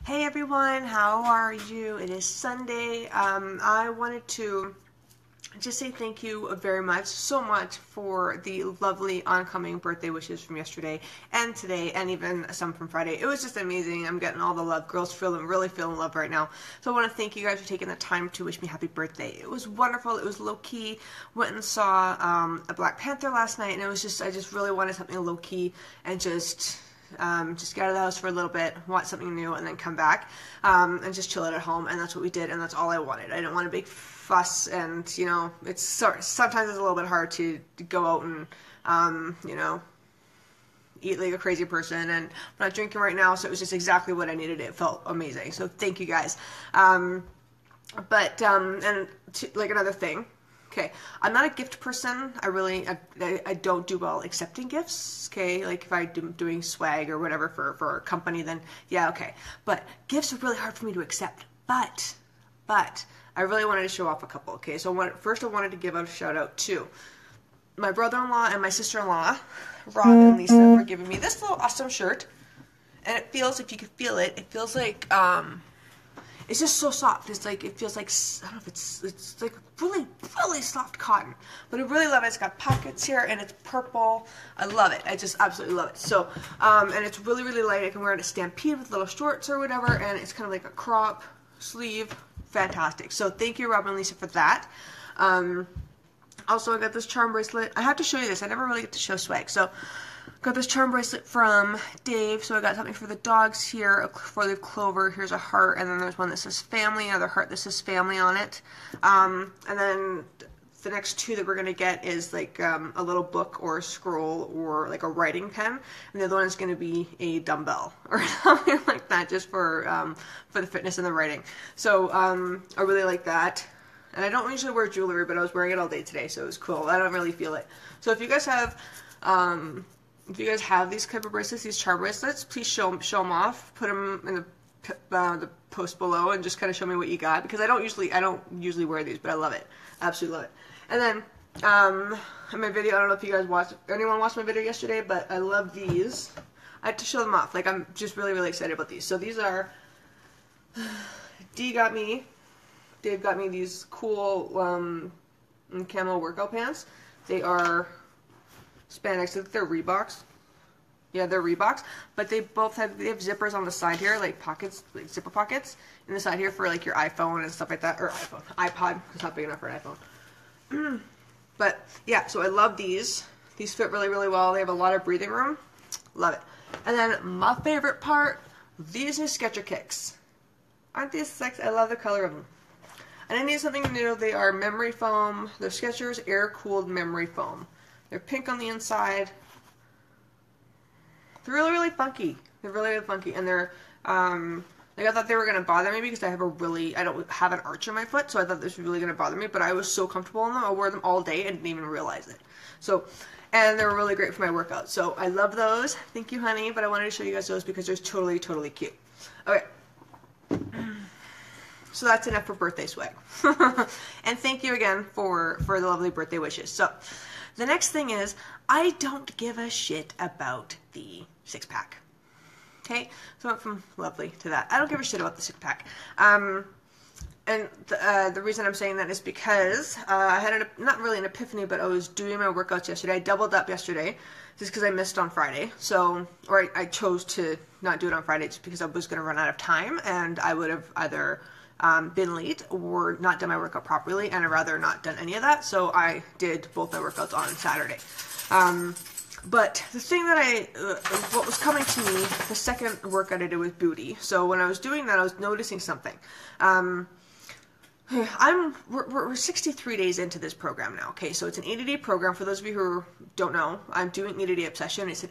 Hey everyone, how are you? It is Sunday. I wanted to just say thank you very much, so much for the lovely oncoming birthday wishes from yesterday and today and even some from Friday. It was just amazing. I'm getting all the love. Girls really feeling love right now. So I want to thank you guys for taking the time to wish me happy birthday. It was wonderful. It was low-key. Went and saw a Black Panther last night, and I just really wanted something low-key and just get out of the house for a little bit, watch something new, and then come back and just chill out at home. And that's what we did, and that's all I wanted. I didn't want a big fuss, and it's sometimes it's a little bit hard to go out and eat like a crazy person. And I'm not drinking right now, so it was just exactly what I needed. It felt amazing. So thank you guys. Like another thing. Okay, I'm not a gift person. I don't do well accepting gifts. Okay, like if I'm doing swag or whatever for a company, then yeah, okay. But gifts are really hard for me to accept. But I really wanted to show off a couple. Okay, so first I wanted to give a shout out to my brother-in-law and my sister-in-law, Rob and Lisa, for giving me this little awesome shirt. And it feels, if you could feel it, it feels like it's just so soft. It's like, it feels like, I don't know if it's like really soft cotton. But I really love it. It's got pockets here and it's purple. I love it. I just absolutely love it. So, and it's really light. I can wear it at Stampede with little shorts or whatever. And it's kind of like a crop sleeve. Fantastic. So thank you, Rob and Lisa, for that. Also, I got this charm bracelet. I have to show you this. I never really get to show swag. So, got this charm bracelet from Dave. So I got something for the dogs here, a four-leaf clover. Here's a heart, and then there's one that says family, another heart that says family on it. And then the next two that we're gonna get is like a little book or a scroll or like a writing pen, and the other one is gonna be a dumbbell or something like that, just for the fitness and the writing. So I really like that. And I don't usually wear jewelry, but I was wearing it all day today, so it was cool. I don't really feel it. So if you guys have these type of bracelets, these charm bracelets, please show them off. Put them in the post below and just kind of show me what you got, because I don't usually wear these, but I love it. Absolutely love it. And then in my video, I don't know if you guys anyone watched my video yesterday, but I love these. I had to show them off. Like, I'm just really excited about these. So these are Dave got me these cool camo workout pants. They are spandex. I think they're Reeboks. Yeah, they're Reeboks. But they have zippers on the side here, like pockets, like zipper pockets, in the side here for like your iPhone and stuff like that, or iPod. It's not big enough for an iPhone. But yeah, so I love these. These fit really well. They have a lot of breathing room. Love it. And then my favorite part, these new Skechers kicks. Aren't these sexy? I love the color of them. And I need something new. They are memory foam. They're Skechers air-cooled memory foam. They're pink on the inside. They're really funky. They're really funky. And they're, like, I thought they were going to bother me because I don't have an arch in my foot, so I thought this was really going to bother me, but I was so comfortable in them. I wore them all day and didn't even realize it. So, and they were really great for my workout. So I love those. Thank you, honey. But I wanted to show you guys those because they're totally cute. Okay. So that's enough for birthday swag. And thank you again for the lovely birthday wishes. So the next thing is, I don't give a shit about the six-pack. Okay? So I went from lovely to that. I don't give a shit about the six-pack. And the reason I'm saying that is because I had not really an epiphany, but I was doing my workouts yesterday. I doubled up yesterday just because I missed on Friday. Or I chose to not do it on Friday just because I was going to run out of time, and I would have either been late or not done my workout properly, and I'd rather not done any of that, so I did both my workouts on Saturday. But the thing that what was coming to me, the second workout I did was booty. So when I was doing that, I was noticing something. We're 63 days into this program now, okay? So it's an 80-day program. For those of you who don't know, I'm doing 80-day obsession. It's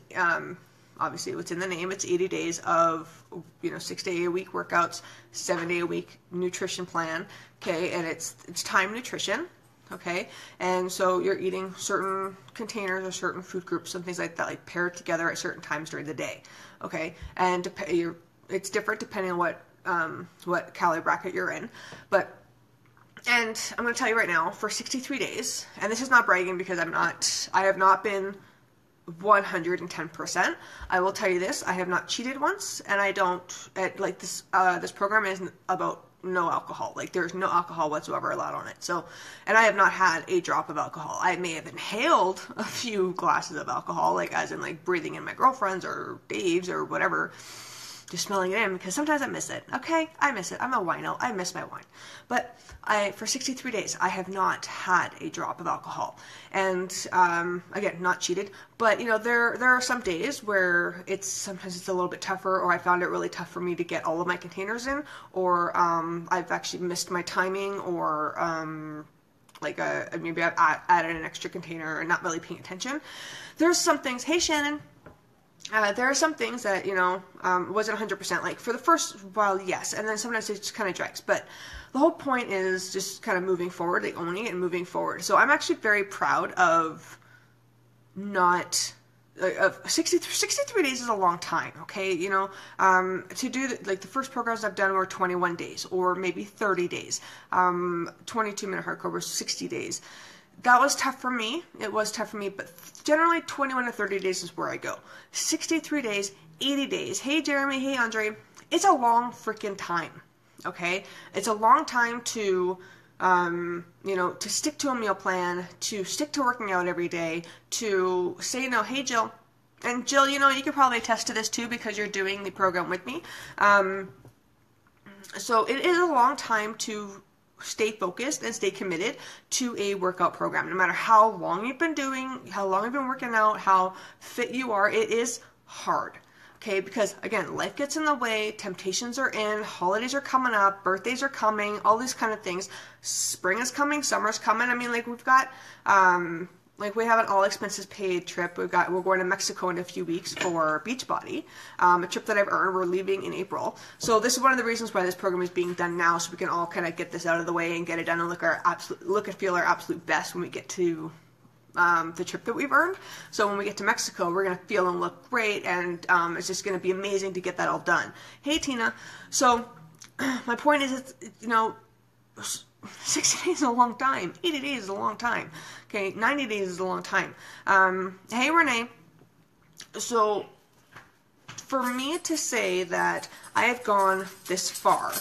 obviously what's in the name. It's 80 days of 6-day-a-week workouts, 7-day-a-week nutrition plan, okay? And it's time nutrition, okay? And so you're eating certain containers or certain food groups and things like that, like paired together at certain times during the day, okay? And it's different depending on what calorie bracket you're in, and I'm going to tell you right now, for 63 days, and this is not bragging because I have not been 110%. I will tell you this, I have not cheated once, and I don't, like this program isn't about no alcohol. Like, there's no alcohol whatsoever allowed on it. So, and I have not had a drop of alcohol. I may have inhaled a few glasses of alcohol, like as in like breathing in my girlfriend's or Dave's or whatever, just smelling it in, because sometimes I miss it. Okay, I miss it. I'm a wino. I miss my wine. But for 63 days, I have not had a drop of alcohol. And again, not cheated. But there are some days where sometimes it's a little bit tougher, or I found it really tough for me to get all of my containers in, or I've actually missed my timing, or maybe I've added an extra container and not really paying attention. There's some things. Hey, Shannon. There are some things that, wasn't 100%. Like, for the first while, yes, and then sometimes it just kind of drags. But the whole point is just kind of moving forward, like owning it and moving forward. So I'm actually very proud of of 63 days is a long time, okay? To do, the first programs I've done were 21 days, or maybe 30 days. 22-minute hardcore was 60 days. That was tough for me. It was tough for me, but generally 21 to 30 days is where I go. 63 days, 80 days. Hey, Jeremy. Hey, Andre. It's a long freaking time, okay? It's a long time to, to stick to a meal plan, to stick to working out every day, to say, hey, Jill. And Jill, you could probably attest to this too, because you're doing the program with me. So it is a long time to stay focused and stay committed to a workout program. No matter how long you've been working out, how fit you are, it is hard. Okay, because again, life gets in the way, temptations are in, holidays are coming up, birthdays are coming, all these kind of things. Spring is coming, summer's coming. I mean, we've got, we have an all expenses paid trip. We're going to Mexico in a few weeks for Beachbody, a trip that I've earned. We're leaving in April. So this is one of the reasons why this program is being done now, so we can all kind of get this out of the way and get it done and look and feel our absolute best when we get to the trip that we've earned. So when we get to Mexico, we're going to feel and look great, and it's just going to be amazing to get that all done. Hey, Tina. So my point is, 60 days is a long time. 80 days is a long time. Okay, 90 days is a long time. Hey, Renee. So, for me to say that I have gone this far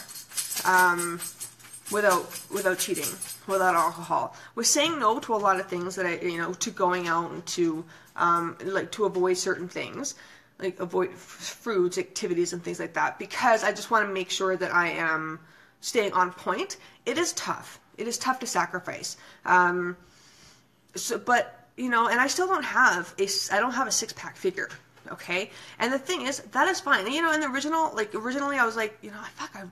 without cheating, without alcohol, with saying no to a lot of things that to going out and to to avoid certain things, like avoid foods, activities, and things like that, because I just want to make sure that I am staying on point. It is tough. It is tough to sacrifice. And I still don't have a six-pack figure. Okay. And the thing is, that is fine. And originally I was like,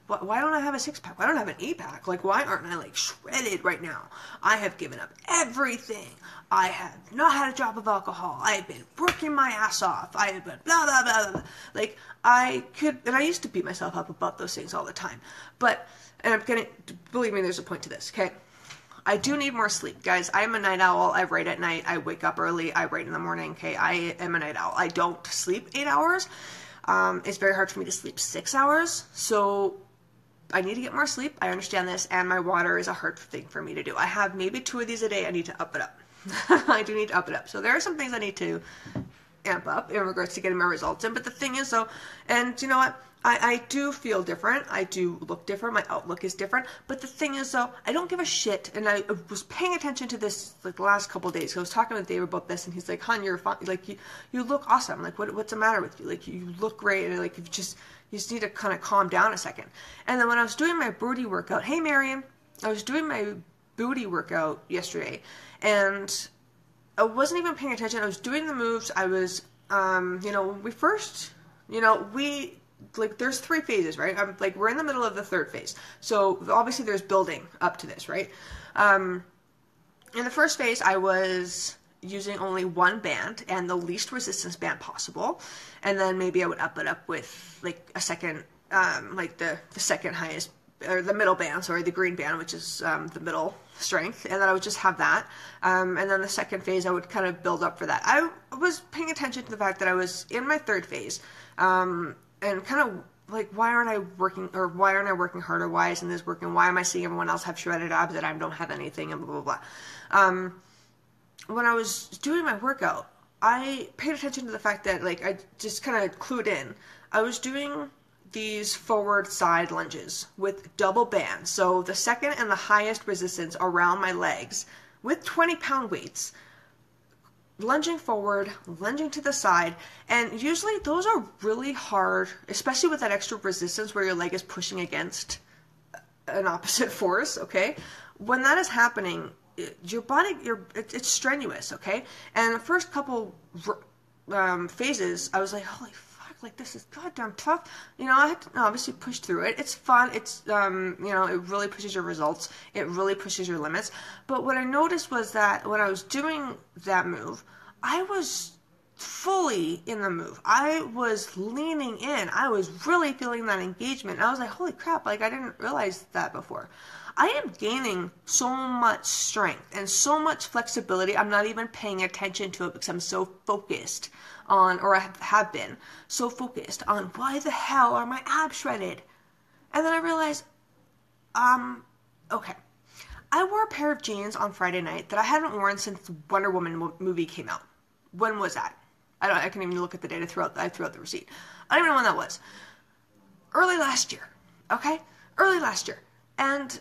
why don't I have a six-pack? Why don't I have an eight-pack? Why aren't I shredded right now? I have given up everything. I have not had a drop of alcohol. I have been working my ass off. I have been blah, blah, blah, blah. And I used to beat myself up about those things all the time. Believe me, there's a point to this, okay? I do need more sleep, guys. I am a night owl. I write at night. I wake up early. I write in the morning, okay? I am a night owl. I don't sleep 8 hours. It's very hard for me to sleep 6 hours, so I need to get more sleep. I understand this, and my water is a hard thing for me to do. I have maybe 2 of these a day. I need to up it up. I do need to up it up. So there are some things I need to amp up in regards to getting my results in, but the thing is, though, and you know what? I do feel different. I do look different. My outlook is different. But the thing is, though, I don't give a shit. And I was paying attention to this the last couple of days. I was talking with Dave about this, and he's like, "Hon, you're fine. You look awesome. What's the matter with you? You look great. And you just need to kind of calm down a second." And then when I was doing my booty workout, hey, Marion, I was doing my booty workout yesterday, and I wasn't even paying attention. I was doing the moves. I was, when we first, there's 3 phases, right? We're in the middle of the 3rd phase. So obviously there's building up to this, right? In the first phase, I was using only 1 band and the least resistance band possible. And then maybe I would up it up with a second, the second highest, or the middle band, sorry, the green band, which is the middle strength. And then I would just have that. And then the second phase, I would kind of build up for that. I was paying attention to the fact that I was in my 3rd phase. And kind of why aren't I working harder? Why isn't this working? Why am I seeing everyone else have shredded abs and I don't have anything, and blah, blah, blah. When I was doing my workout, I paid attention to the fact that, like, I just kind of clued in. I was doing these forward side lunges with double bands. So the second and the highest resistance around my legs with 20-pound weights, lunging forward, lunging to the side. And usually those are really hard, especially with that extra resistance where your leg is pushing against an opposite force, okay? When that is happening, your body, it's strenuous, okay? And the first couple phases, I was like, holy fuck, like, this is goddamn tough. You know, I had to obviously push through it. It's fun. It's, you know, it really pushes your results. It really pushes your limits. But what I noticed was that when I was doing that move, I was fully in the move. I was leaning in. I was really feeling that engagement. And I was like, holy crap, like, I didn't realize that before. I am gaining so much strength and so much flexibility. I'm not even paying attention to it because I'm so focused on, or I have been so focused on, why the hell are my abs shredded? And then I realized, okay. I wore a pair of jeans on Friday night that I hadn't worn since the Wonder Woman movie came out. When was that? I can even look at the date. I threw out the receipt. I don't even know when that was. Early last year. Okay? Early last year. And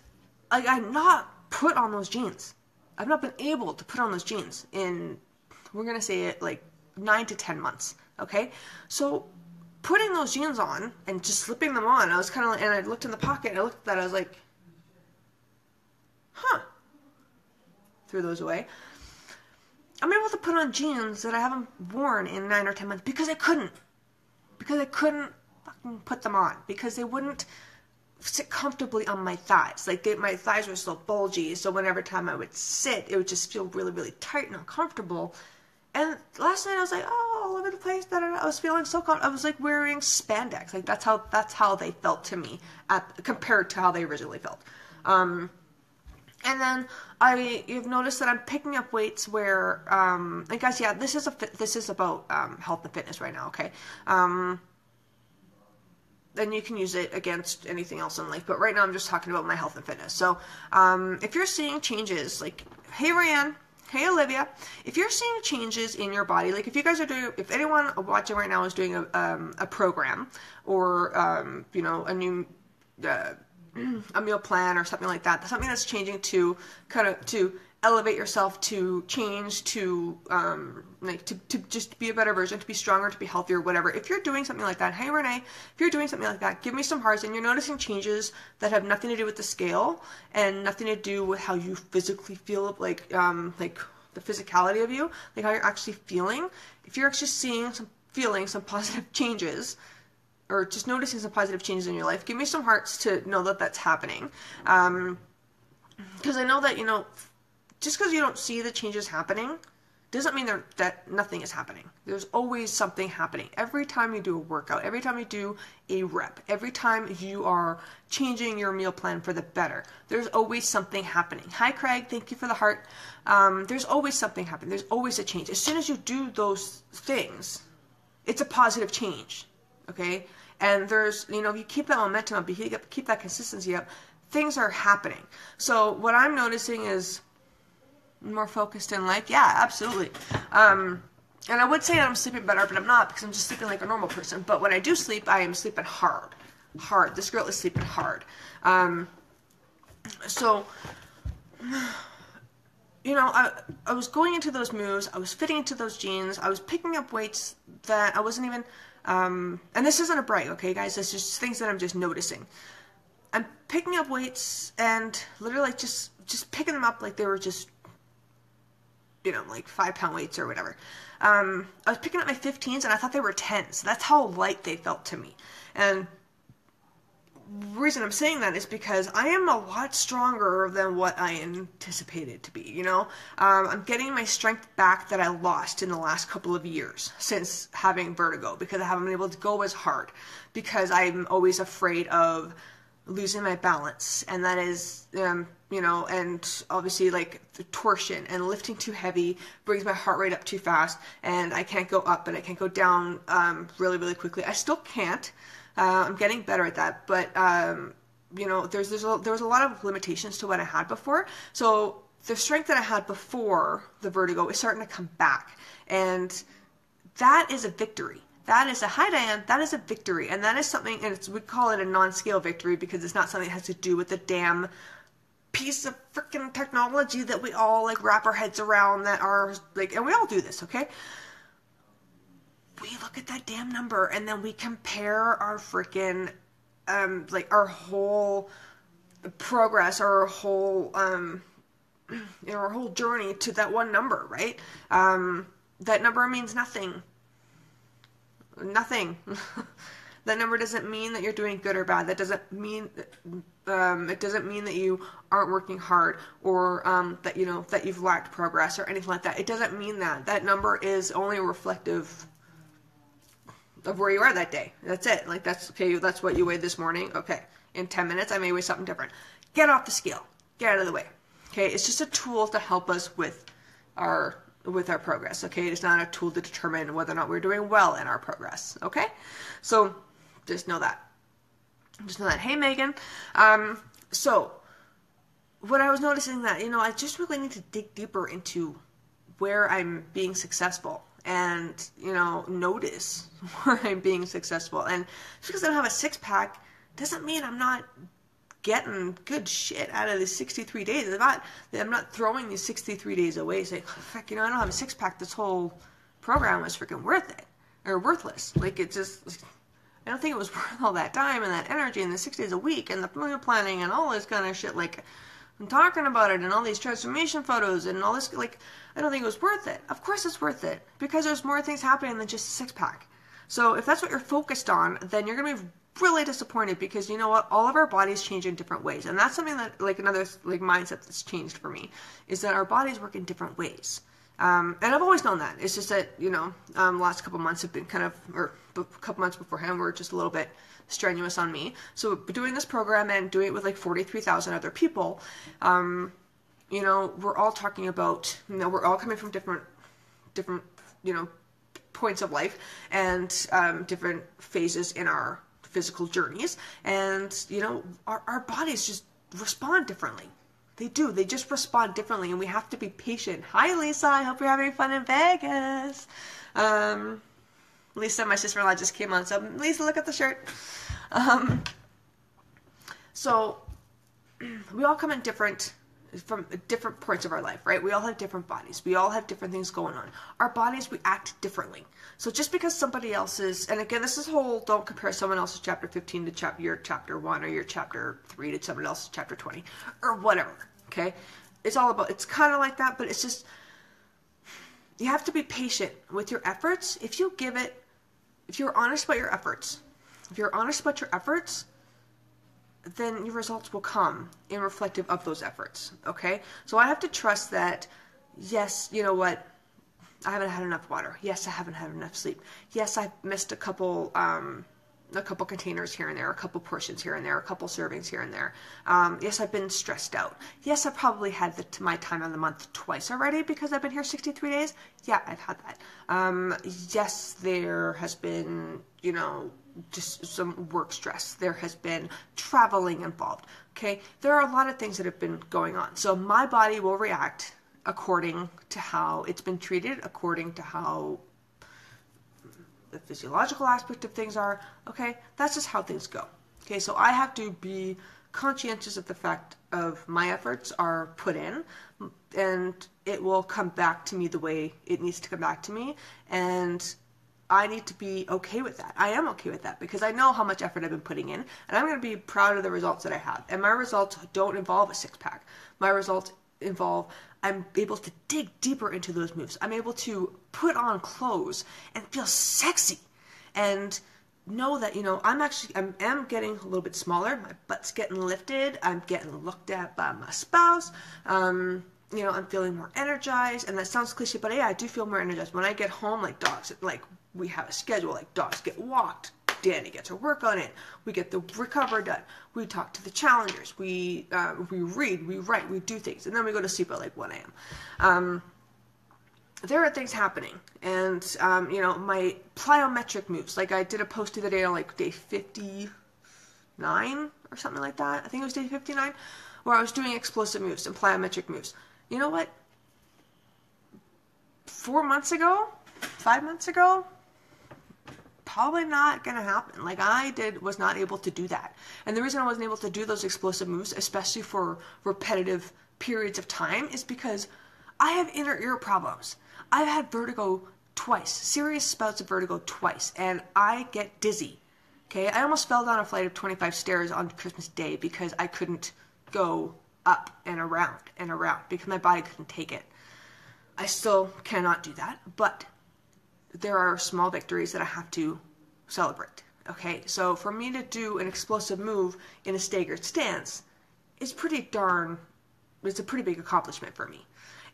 like, I've not put on those jeans. I've not been able to put on those jeans in, we're going to say it, like 9 to 10 months. Okay? So putting those jeans on and just slipping them on, I was kind of like, and I looked in the pocket and I looked at that, I was like, huh. Threw those away. I'm able to put on jeans that I haven't worn in 9 or 10 months because I couldn't. Because I couldn't fucking put them on. Because they wouldn't sit comfortably on my thighs. Like, my thighs were so bulgy, so whenever time I would sit, it would just feel really, really tight and uncomfortable. And last night I was like, oh, all over the place. I was feeling so comfortable. I was like wearing spandex. Like, that's how they felt to me compared to how they originally felt. And then you've noticed that I'm picking up weights where, and guys, yeah, this is about health and fitness right now, okay? Then you can use it against anything else in life, but right now I'm just talking about my health and fitness. So, if you're seeing changes, like, hey Ryan, hey Olivia, if you're seeing changes in your body, like if you guys are doing, if anyone watching right now is doing a program or, you know, a new, a meal plan or something like that, something that's changing to kind of to elevate yourself, to change, to like to just be a better version, to be stronger, to be healthier, whatever. If you're doing something like that, hey Renee, if you're doing something like that, give me some hearts. And you're noticing changes that have nothing to do with the scale and nothing to do with how you physically feel, like the physicality of you, like how you're actually feeling. If you're actually feeling some positive changes, or just noticing some positive changes in your life, give me some hearts to know that that's happening. Because I know that, you know, just because you don't see the changes happening doesn't mean that nothing is happening. There's always something happening. Every time you do a workout, every time you do a rep, every time you are changing your meal plan for the better, there's always something happening. Hi Craig, thank you for the heart. There's always something happening. There's always a change. As soon as you do those things, it's a positive change. Okay? And there's, you know, if you keep that momentum up, if you keep that consistency up, things are happening. So what I'm noticing is more focused in life. Yeah, absolutely. And I would say I'm sleeping better, but I'm not, because I'm just sleeping like a normal person. But when I do sleep, I am sleeping hard. Hard. This girl is sleeping hard. So, you know, I was going into those moves, I was fitting into those jeans, I was picking up weights that I wasn't even, and this isn't a brag, okay guys, it's just things that I'm just noticing. I'm picking up weights and literally like just picking them up like they were just, you know, like 5-pound weights or whatever. I was picking up my 15s and I thought they were 10s. That's how light they felt to me. And the reason I'm saying that is because I am a lot stronger than what I anticipated to be, you know? I'm getting my strength back that I lost in the last couple of years since having vertigo, because I haven't been able to go as hard, because I'm always afraid of losing my balance, and that is, you know, and obviously like the torsion and lifting too heavy brings my heart rate up too fast, and I can't go up and I can't go down really, really quickly. I still can't. I'm getting better at that, but you know, there was a lot of limitations to what I had before. So the strength that I had before the vertigo is starting to come back. And that is a victory. That is a, hi Diane, that is a victory. And that is something, and we call it a non-scale victory because it's not something that has to do with the damn piece of freaking technology that we all like wrap our heads around that are like, and we all do this, okay? We look at that damn number and then we compare our freaking, like our whole progress, our whole, our whole journey to that one number, right? That number means nothing. Nothing. That number doesn't mean that you're doing good or bad. That doesn't mean, it doesn't mean that you aren't working hard or that, you know, that you've lacked progress or anything like that. It doesn't mean that. That number is only reflective of where you are that day. That's it. Like, that's, okay, that's what you weighed this morning. Okay. In 10 minutes, I may weigh something different. Get off the scale. Get out of the way. Okay. It's just a tool to help us with our progress. Okay. It's not a tool to determine whether or not we're doing well in our progress. Okay. So just know that. Just know that. Hey, Megan. So what I was noticing that, you know, I just really need to dig deeper into where I'm being successful and, you know, notice where I'm being successful. And just because I don't have a six-pack doesn't mean I'm not getting good shit out of these 63 days. I'm not throwing these 63 days away saying, oh, fuck, you know, I don't have a six-pack. This whole program was freaking worth it. Or worthless. Like, it just, I don't think it was worth all that time and that energy and the 6 days a week and the meal planning and all this kind of shit. Like, I'm talking about it and all these transformation photos and all this, like, I don't think it was worth it. Of course it's worth it, because there's more things happening than just a six-pack. So if that's what you're focused on, then you're going to be really disappointed, because you know what? All of our bodies change in different ways. And that's something that, like, another, like, mindset that's changed for me, is that our bodies work in different ways. And I've always known that. It's just that, you know, last couple months have been kind of, or a couple months beforehand were just a little bit strenuous on me. So doing this program and doing it with like 43,000 other people, you know, we're all talking about, you know, we're all coming from different, you know, points of life and different phases in our physical journeys. And, you know, our bodies just respond differently. They do. They just respond differently, and we have to be patient. Hi, Lisa. I hope you're having fun in Vegas. Lisa, my sister-in-law, just came on. So, Lisa, look at the shirt. So, we all come in from different points of our life, right? We all have different bodies. We all have different things going on. Our bodies react differently. So just because somebody else's, and again, this is whole, don't compare someone else's chapter 15 to your chapter 1 or your chapter 3 to someone else's chapter 20 or whatever, okay? It's all about, it's kind of like that, but it's just, you have to be patient with your efforts. If you're honest about your efforts, then your results will come in reflective of those efforts, okay? So I have to trust that, yes, you know what, I haven't had enough water. Yes, I haven't had enough sleep. Yes, I've missed a couple containers here and there, a couple portions here and there, a couple servings here and there. Yes, I've been stressed out. Yes, I've probably had my time on the month twice already because I've been here 63 days. Yeah, I've had that. Yes, there has been, you know, just some work stress. There has been traveling involved. Okay, there are a lot of things that have been going on. So my body will react according to how it's been treated, according to how the physiological aspect of things are. Okay, that's just how things go. Okay, so I have to be conscientious of the fact of my efforts are put in, and it will come back to me the way it needs to come back to me, and I need to be okay with that. I am okay with that because I know how much effort I've been putting in, and I'm going to be proud of the results that I have. And my results don't involve a six-pack. My results involve, I'm able to dig deeper into those moves. I'm able to put on clothes and feel sexy and know that, you know, I am getting a little bit smaller. My butt's getting lifted. I'm getting looked at by my spouse. You know, I'm feeling more energized, and that sounds cliche, but yeah, I do feel more energized. When I get home, like dogs, like we have a schedule, like dogs get walked, Danny gets her work on it, we get the recover done, we talk to the challengers, we read, we write, we do things, and then we go to sleep at like 1 a.m. There are things happening, and you know, my plyometric moves, like I did a post the other day on like day 59 or something like that, I think it was day 59, where I was doing explosive moves and plyometric moves. you know what? 4 months ago, 5 months ago, probably not going to happen. Like, was not able to do that. And the reason I wasn't able to do those explosive moves, especially for repetitive periods of time, is because I have inner ear problems. I've had vertigo twice, serious spouts of vertigo twice, and I get dizzy. Okay, I almost fell down a flight of 25 stairs on Christmas Day because I couldn't go up and around because my body couldn't take it. I still cannot do that, but there are small victories that I have to celebrate. Okay, so for me to do an explosive move in a staggered stance it's a pretty big accomplishment for me.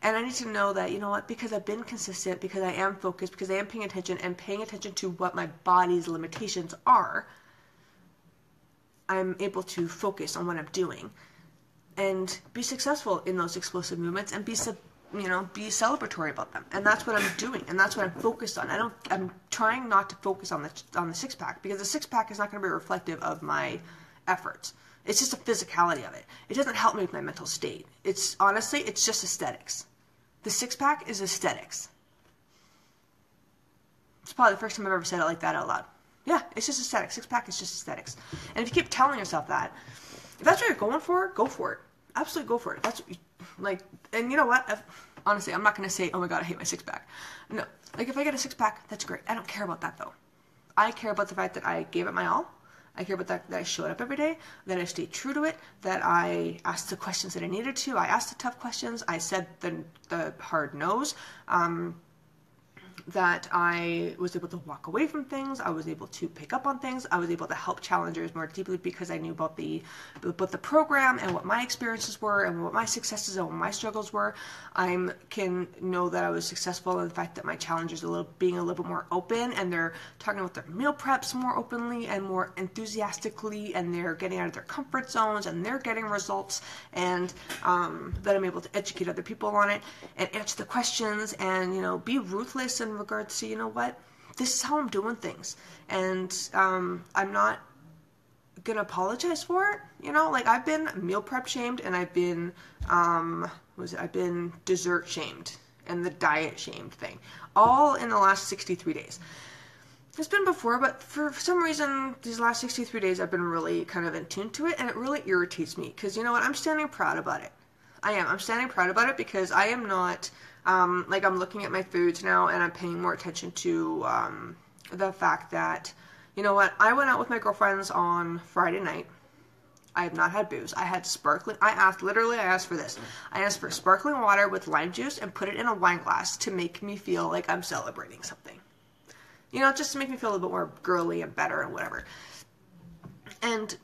And I need to know that, you know what, because I've been consistent, because I am focused, because I am paying attention and paying attention to what my body's limitations are, I'm able to focus on what I'm doing and be successful in those explosive movements and be celebratory about them. And that's what I'm doing, and that's what I'm focused on. I'm trying not to focus on the six pack, because the six pack is not going to be reflective of my efforts. It's just a physicality of it. It doesn't help me with my mental state. It's just aesthetics. The six pack is aesthetics. It's probably the first time I've ever said it like that out loud. Yeah, it's just aesthetics. Six pack is just aesthetics. And if you keep telling yourself that, if that's what you're going for, go for it. Absolutely go for it. That's what and you know what? Honestly, I'm not going to say, oh my God, I hate my six pack. No. Like, if I get a six pack, that's great. I don't care about that, though. I care about the fact that I gave it my all. I care about that I showed up every day, that I stayed true to it, that I asked the questions that I needed to. I asked the tough questions. I said the hard no's. That I was able to walk away from things. I was able to pick up on things. I was able to help challengers more deeply because I knew about the program and what my experiences were and what my successes and what my struggles were. I can know that I was successful in the fact that my challengers are being a little bit more open, and they're talking about their meal preps more openly and more enthusiastically, and they're getting out of their comfort zones and they're getting results, and that I'm able to educate other people on it and answer the questions and, be ruthless in regards to, you know what, this is how I'm doing things, and I'm not gonna apologize for it. Like, I've been meal prep shamed, and I've been I've been dessert shamed and the diet shamed thing, all in the last 63 days. It's been before, but for some reason these last 63 days I've been really kind of in tune to it, and it really irritates me because, you know what, I'm standing proud about it. I'm standing proud about it because I am not I'm looking at my foods now, and I'm paying more attention to the fact that, you know what, I went out with my girlfriends on Friday night. I have not had booze. I had sparkling. I asked for this. I asked for sparkling water with lime juice and put it in a wine glass to make me feel like I'm celebrating something. Just to make me feel a little bit more girly and better and whatever. And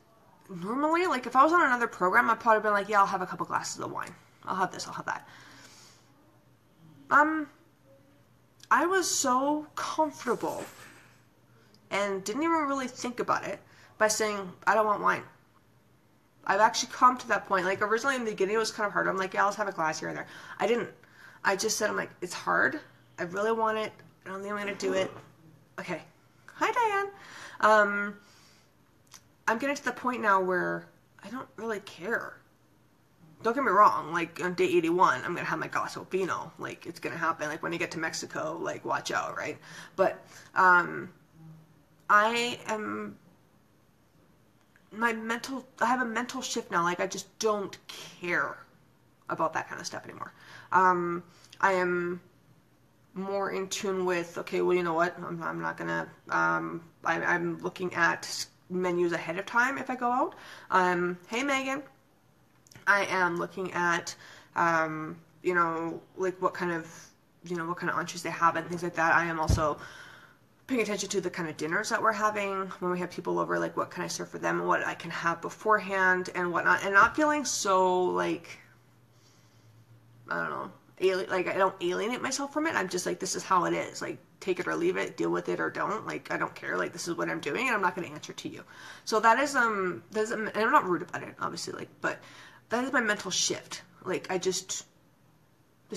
normally, like, if I was on another program, I'd probably been like, yeah, I'll have a couple glasses of wine. I'll have this, I'll have that. I was so comfortable and didn't even really think about it by saying, I don't want wine. I've actually come to that point. Like, originally in the beginning it was kind of hard. I'm like, yeah, I'll just have a glass here and there. I didn't. I just said, I'm like, it's hard. I really want it. I don't think I'm going to do it. Okay. Hi, Diane. I'm getting to the point now where I don't really care. Don't get me wrong, like, on day 81, I'm going to have my glass of vino. Like, it's going to happen. Like, when you get to Mexico, like, watch out, right? But, I have a mental shift now. Like, I just don't care about that kind of stuff anymore. I am more in tune with, okay, well, you know what? I'm not going to, I'm looking at menus ahead of time if I go out. Hey, Megan. I am looking at, like what kind of entrees they have and things like that. I am also paying attention to the kind of dinners that we're having when we have people over, like what can I serve for them and what I can have beforehand and whatnot, and not feeling so, like, I don't know, I don't alienate myself from it. I'm just like, this is how it is. Like, take it or leave it, deal with it or don't. Like, I don't care. Like, this is what I'm doing, and I'm not going to answer to you. So that is, and I'm not rude about it, obviously, like, but that is my mental shift. Like, this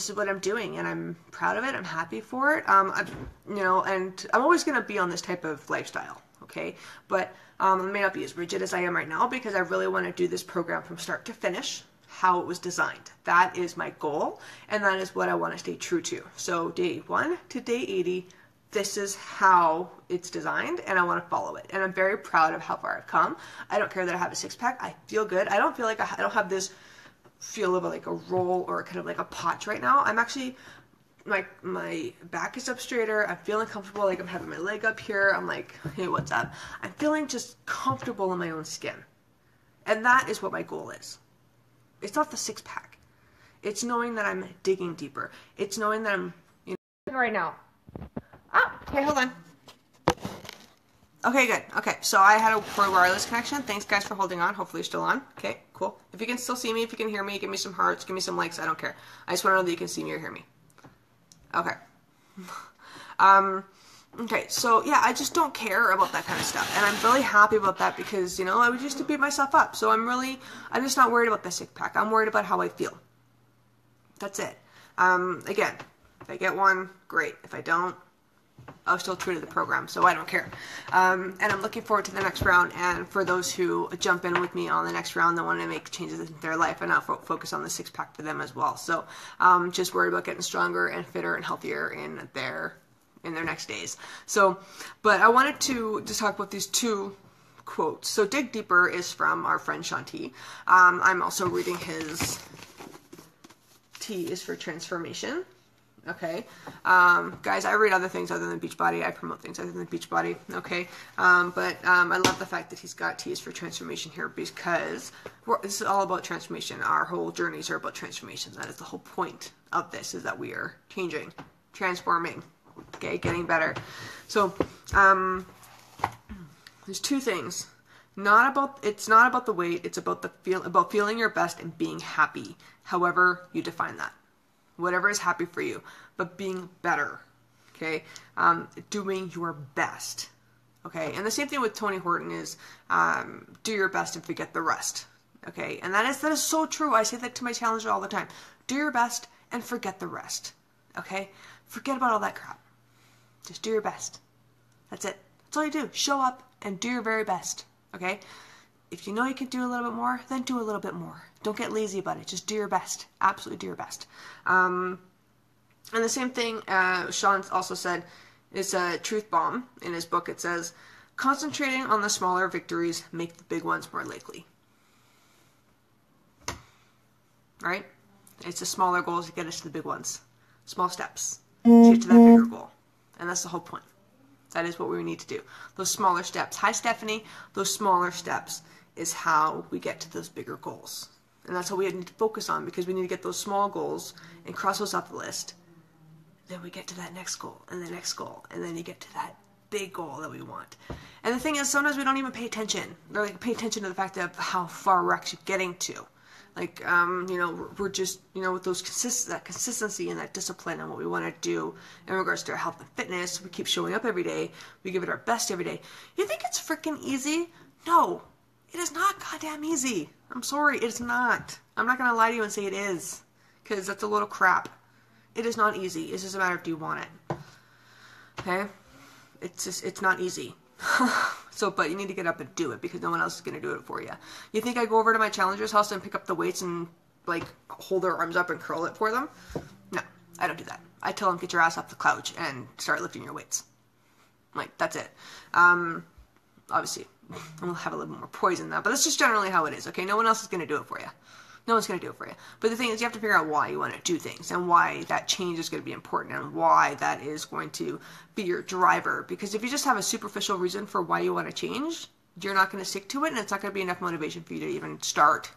is what I'm doing, and I'm proud of it. I'm happy for it. And I'm always going to be on this type of lifestyle, okay? But I may not be as rigid as I am right now because I really want to do this program from start to finish. how it was designed. That is my goal, and that is what I want to stay true to. So day 1 to day 80, this is how it's designed, and I want to follow it. And I'm very proud of how far I've come. I don't care that I have a six-pack. I feel good. I don't feel like I don't have this feel of like a roll or kind of like a potch right now. I'm actually, my back is up straighter. I'm feeling comfortable. Like I'm having my leg up here. I'm like, hey, what's up? I'm feeling just comfortable in my own skin. And that is what my goal is. It's not the six-pack. It's knowing that I'm digging deeper. It's knowing that I'm, you know, right now. Oh, okay, hold on. Okay, good. Okay, so I had a poor wireless connection. Thanks, guys, for holding on. Hopefully you're still on. Okay, cool. If you can still see me, if you can hear me, give me some hearts, give me some likes. I don't care. I just want to know that you can see me or hear me. Okay. Okay, so yeah, I just don't care about that kind of stuff. And I'm really happy about that because, you know, I would used to beat myself up. So I'm just not worried about the six-pack. I'm worried about how I feel. That's it. Again, if I get one, great. If I don't, I'll still true to the program, so I don't care. And I'm looking forward to the next round, and for those who jump in with me on the next round that want to make changes in their life and not focus on the six-pack for them as well. So just worried about getting stronger and fitter and healthier in their next days. So, but I wanted to just talk about these two quotes. So Dig Deeper is from our friend Shanti. I'm also reading his T is for Transformation. Okay, guys, I read other things other than Beachbody. I promote things other than Beachbody. Okay, but I love the fact that he's got T is for Transformation here because this is all about transformation. Our whole journeys are about transformation. That is the whole point of this, is that we are changing, transforming, okay, getting better. So there's two things. It's not about the weight. It's about about feeling your best and being happy. However you define that. Whatever is happy for you, but being better, okay? Doing your best, okay? And the same thing with Tony Horton is do your best and forget the rest, okay? And that is so true. I say that to my challenger all the time. Do your best and forget the rest, okay? Forget about all that crap. Just do your best. That's it. That's all you do. Show up and do your very best, okay? If you know you can do a little bit more, then do a little bit more. Don't get lazy about it. Just do your best. Absolutely do your best. And the same thing Sean also said is a truth bomb in his book. It says, concentrating on the smaller victories make the big ones more likely. Right? It's the smaller goals that get us to the big ones. Small steps to get to that bigger goal. And that's the whole point. That is what we need to do. Those smaller steps. Hi, Stephanie. Those smaller steps is how we get to those bigger goals. And that's what we need to focus on, because we need to get those small goals and cross those off the list. Then we get to that next goal and the next goal. And then you get to that big goal that we want. And the thing is, sometimes we don't even pay attention. Or like pay attention to the fact of how far we're actually getting to. Like, you know, we're just, you know, with those that consistency and that discipline and what we want to do in regards to our health and fitness, we keep showing up every day. We give it our best every day. You think it's freaking easy? No, it is not goddamn easy. I'm sorry, it's not. I'm not going to lie to you and say it is, because that's a little crap. It is not easy. It's just a matter of, do you want it? Okay? It's not easy. So, but you need to get up and do it, because no one else is going to do it for you. You think I go over to my challenger's house and pick up the weights and, like, hold their arms up and curl it for them? No, I don't do that. I tell them, get your ass off the couch and start lifting your weights. Like, that's it. Obviously, we'll have a little more poison in that, but that's just generally how it is, okay? No one else is going to do it for you. No one's going to do it for you. But the thing is, you have to figure out why you want to do things, and why that change is going to be important, and why that is going to be your driver. Because if you just have a superficial reason for why you want to change, you're not going to stick to it, and it's not going to be enough motivation for you to even start.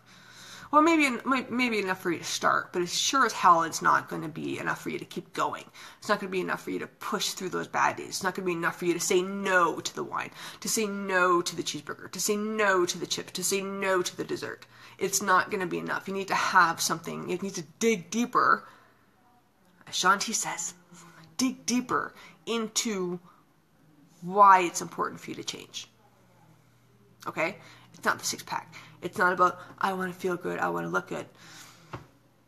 Well, maybe enough for you to start, but it's sure as hell it's not going to be enough for you to keep going. It's not going to be enough for you to push through those bad days. It's not going to be enough for you to say no to the wine, to say no to the cheeseburger, to say no to the chips, to say no to the dessert. It's not going to be enough. You need to have something. You need to dig deeper, as Shanti says, dig deeper into why it's important for you to change. Okay? It's not the six-pack. It's not about, I want to feel good, I want to look good.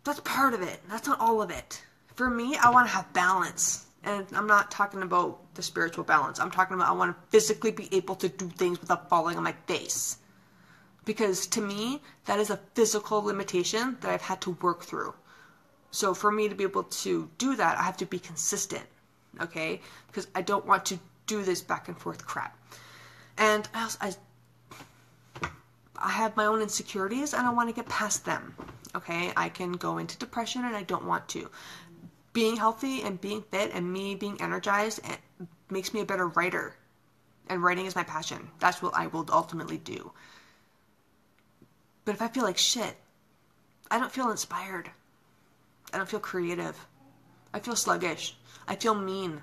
That's part of it. That's not all of it. For me, I want to have balance. And I'm not talking about the spiritual balance. I'm talking about I want to physically be able to do things without falling on my face. because to me, that is a physical limitation that I've had to work through. So for me to be able to do that, I have to be consistent, okay? Because I don't want to do this back and forth crap. And I have my own insecurities and I want to get past them, okay? I can go into depression and I don't want to. Being healthy and being fit and me being energized makes me a better writer. And writing is my passion. That's what I will ultimately do. But if I feel like shit, I don't feel inspired. I don't feel creative. I feel sluggish. I feel mean.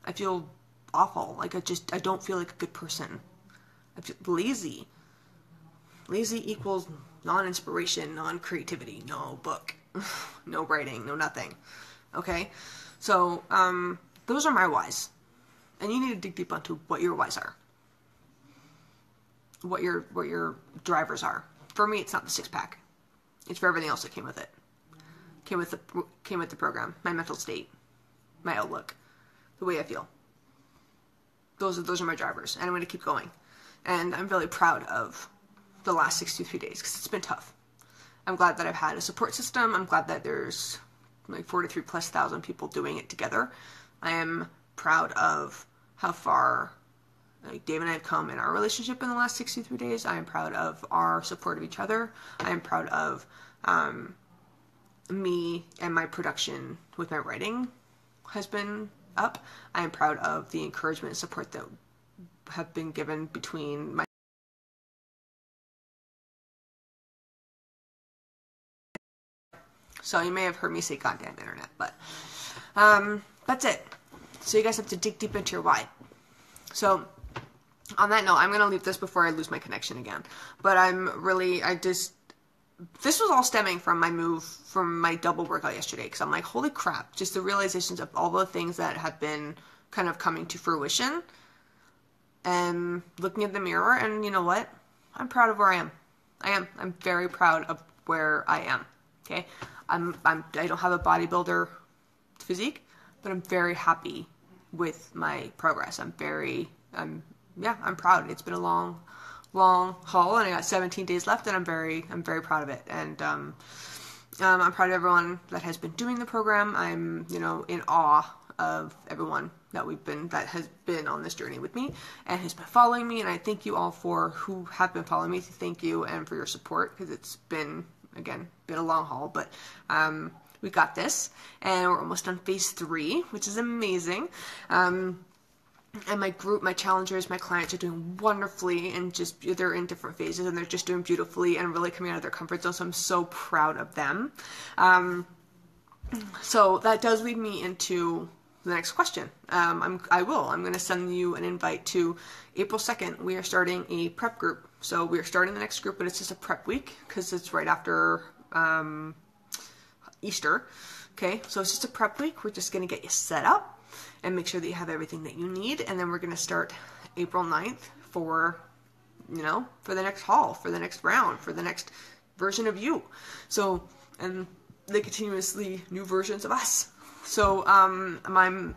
I feel awful. Like I don't feel like a good person. I feel lazy. Lazy equals non-inspiration, non-creativity, no book, no writing, no nothing. Okay? So, those are my whys. And you need to dig deep onto what your whys are. What your drivers are. For me, it's not the six-pack. It's for everything else that came with it. Came with the program, my mental state, my outlook, the way I feel. Those are my drivers, and I'm going to keep going. And I'm really proud of the last 63 days because it's been tough. I'm glad that I've had a support system. I'm glad that there's like 43,000+ people doing it together. I am proud of how far Dave and I have come in our relationship in the last 63 days. I am proud of our support of each other. I am proud of me and my production with my writing has been up. I am proud of the encouragement and support that have been given between my So you may have heard me say goddamn internet, but that's it. So you guys have to dig deep into your why. So on that note, I'm going to leave this before I lose my connection again. But this was all stemming from my move, from my double workout yesterday. Because I'm like, holy crap, just the realizations of all the things that have been kind of coming to fruition. And looking at the mirror, and you know what? I'm proud of where I am. I'm very proud of where I am. Okay? I don't have a bodybuilder physique, but I'm very happy with my progress. I'm proud. It's been a long haul, and I got 17 days left, and I'm very proud of it. And I'm proud of everyone that has been doing the program. I'm in awe of everyone that has been on this journey with me and has been following me. And I thank you all who have been following me. Thank you, and for your support, because it's been a long haul, but we got this, and we're almost on phase 3, which is amazing. And my group, my challengers, my clients are doing wonderfully, and they're in different phases, and they're just doing beautifully and really coming out of their comfort zone. So I'm so proud of them. So that does lead me into the next question. I'm going to send you an invite to April 2nd. We are starting a prep group. So we are starting the next group, but it's just a prep week because it's right after Easter. Okay, so it's just a prep week. We're just going to get you set up and make sure that you have everything that you need. And then we're going to start April 9th for the next haul, for the next round, for the next version of you. So, and the continuously new versions of us. So I'm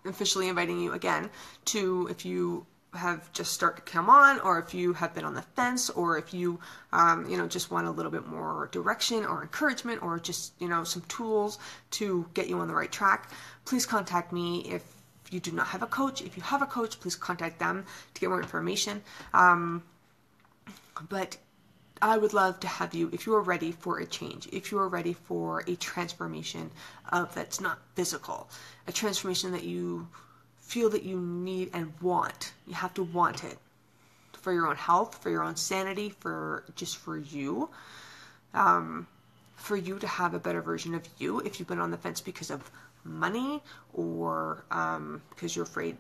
officially inviting you again to, if you have just started to come on, or if you have been on the fence, or if you just want a little bit more direction or encouragement, or just some tools to get you on the right track, please contact me. If you do not have a coach, if you have a coach, please contact them to get more information. But I would love to have you, if you are ready for a change, if you are ready for a transformation that's not physical, a transformation that you feel that you need and want. You have to want it for your own health, for your own sanity, for you, for you to have a better version of you. If you've been on the fence because of money, or because you're afraid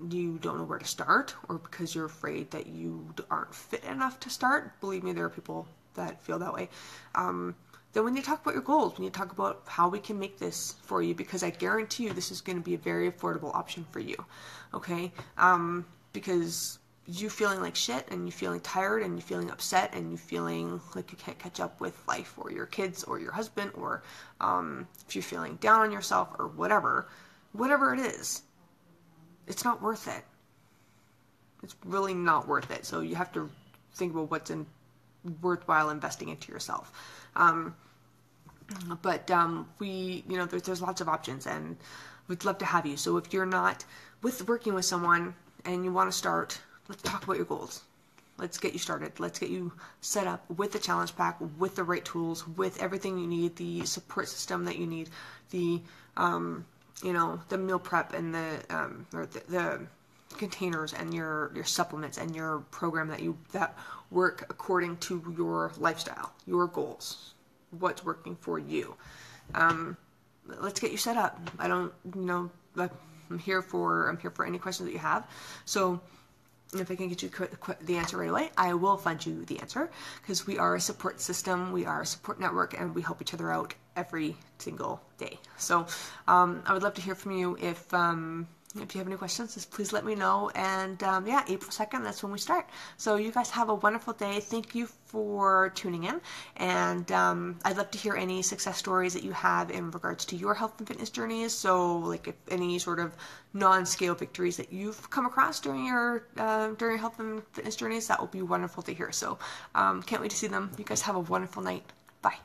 you don't know where to start, or because you're afraid that you aren't fit enough to start, believe me, there are people that feel that way. Then we need to talk about your goals. We need to talk about how we can make this for you, because I guarantee you this is going to be a very affordable option for you. Okay? Because you feeling like shit, and you feeling tired, and you feeling upset, and you feeling like you can't catch up with life, or your kids, or your husband, or if you're feeling down on yourself, or whatever it is, it's not worth it. It's really not worth it. So you have to think about what's in worthwhile investing into yourself. But we, there's lots of options, and we'd love to have you. So if you're not working with someone and you want to start, let's talk about your goals. Let's get you started. Let's get you set up with the challenge pack, with the right tools, with everything you need, the support system that you need, the the meal prep and the containers and your supplements and your program that work according to your lifestyle, your goals, what's working for you. Let's get you set up. I'm here for any questions that you have. So if I can get you the answer right away, I will find you the answer, because we are a support system, we are a support network, and we help each other out every single day. So I would love to hear from you. If you have any questions, just please let me know. And April 2nd, that's when we start. So you guys have a wonderful day. Thank you for tuning in. And I'd love to hear any success stories that you have in regards to your health and fitness journeys. So like if any sort of non-scale victories that you've come across during your health and fitness journeys, that will be wonderful to hear. So can't wait to see them. You guys have a wonderful night. Bye.